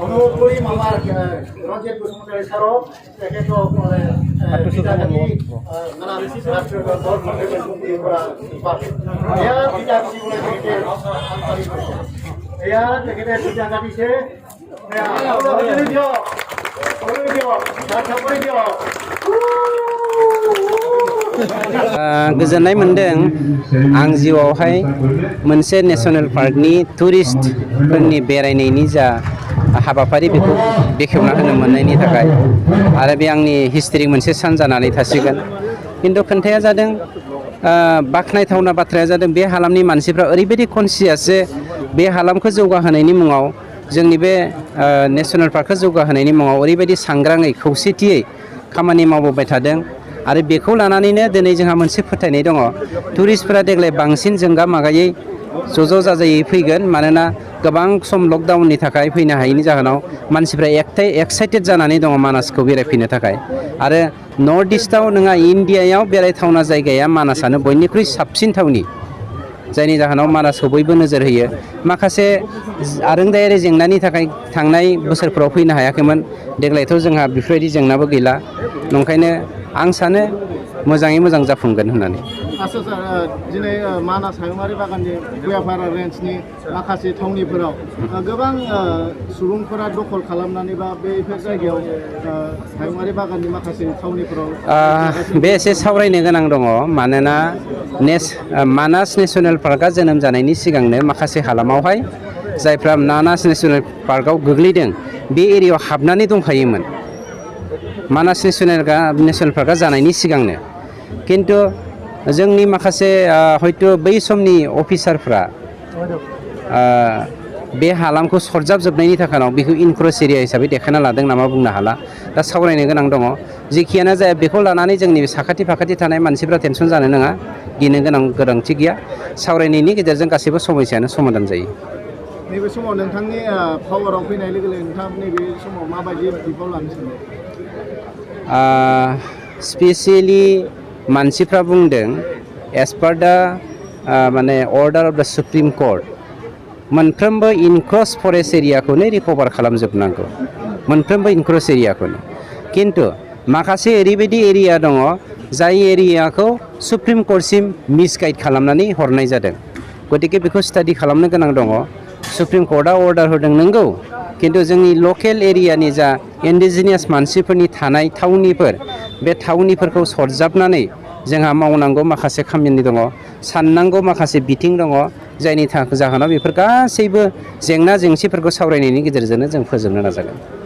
অনুপরি মামার রঞ্জিত বসুমতারি স্মারক তেখেতক রাষ্ট্ৰীয় দল মুক্তি কৰা এয়া পিতা দিবলৈ তেখেতে আগবাঢ়ি গৈছে এয়া তেখেতে সিদ্ধান্ত দিছে गोजोननाय मोनदों आं जिउआवहाय मोनसे नेशनेल पार्कनि टुरिस्टफोरनि बेरायनायनि जा हाबाफारि बेखौ बेखेवना होनो मोननायनि थाखाय आरो बे आंनि हिस्ट्रिक मोनसे सान जानानै थासिगोन खिन्थु खोन्थाया जादों बाख्नायथावना बाथ्राया जादों बे हालामनि मानसिफ्रा ओरैबायदि कनसियास जे बे हालामखौ जौगाहोनायनि मुङाव जोंनि बे नेशनेल पार्कखौ जौगाहोनायनि मुङाव ओरैबायदि सांग्राङै खौसेथियै खामानि मावबोबाय थादों आरो बेखौ लानानैनो दिनै जोंहा मोनसे फोथायनाय दङ टुरिस्टफोरा देग्लाय बांसिन जोंगा मागायै ज' जाजायै फैगोन मानोना गोबां सम लकडाउननि थाखाय फैनो हायैनि जाहोनाव मानसिफ्रा एक्साइटेड जानानै दङ मानासखौ बेरायफैनो थाखाय आरो नर्थ इस्टआव नङा इन्डियायाव बेरायथावना जायगाया मानासआनो बयनिख्रुइ साबसिन थावनि जायनि जाहोनाव मानासखौ बयबो नोजोर होयो माखासे आरोंदायारि जेंनानि थाखाय थांनाय बोसोरफोराव फैनो हायाखैमोन देग्लायथ' जोंहा बेफोरबायदि जेंनाबो गैला नंखायनो आं सानो मोजाङै मोजां जाफुंगोन होननानै आच्चा सार दिनै मानास हायुङारि बागाननि भुयापारा रेन्जनि माखासे थावनिफोराव गोबां सुबुंफोरा दखल खालामनानै बा बेफोर जायगायाव हायुङारि बागाननि माखासे थावनिफोराव बे एसे सावरायनो गोनां दङ मानोना मानास नेशनेल पार्कआ जोनोम जानायनि सिगांनो माखासे हालामावहाय जायफ्रा मानास नेशनेल पार्कआव गोग्लैदों बे एरियायाव हाबनानै दंखायोमोन मानास नेशनेल पार्कआ जानायनि सिगांनो खिन्थु जोंनि माखासे हयथ' बै समनि अफिसारफ्रा बे हालामखौ सरजाबजोबनायनि थाखाय बेखौ इनक्रोच एरिया हिसाबै देखायना लादों नामा बुंनो हाला दा सावरायनो गोनां दङ जेखियानो जाया बेखौ लानानै जोंनि साखाथि फाखाथि थानाय मानसिफ्रा टेनसन जानो नाङा गिनो गोनांथि गैया सावरायनायनि गेजेरजों गासैबो समस्यानो समाधान जायो नैबे समाव नोंथांनि पावाराव फैनाय लोगो लोगो नोंथाङा नैबे समाव माबायदि बिफाव लानो सानो स्पेसियेलि मानसिफ्रा बुंदों एज पार दा माने order of the Supreme Court मोनफ्रोमबो इनक्रोच फरेस्ट एरियाखौनो रिकभार खालामजोबनांगौ मोनफ्रोमबो इनक्रोच एरियाखौनो खिन्थु माखासे ओरैबायदि एरिया दङ जाय एरियाखौ सुप्रिम कर्टसिम मिसगाइड खालामनानै हरनाय जादों गतिके बेखौ स्टाडि खालामनो गोनां दङ सुप्रिम कर्टआ अर्डार होदों नंगौ खिन्थु जोंनि लकेल एरियानि जा इन्डिजिनियास मानसिफोरनि थानाय थावनिफोर बे थावनिफोरखौ सरजाबनानै जोंहा मावनांगौ माखासे खामानि दङ साननांगौ माखासे बिथिं दङ जायनि जाहोनाव बेफोर गासैबो जेंना जेंसिफोरखौ सावरायनायनि गेजेरजोंनो जों फोजोबनो नाजागोन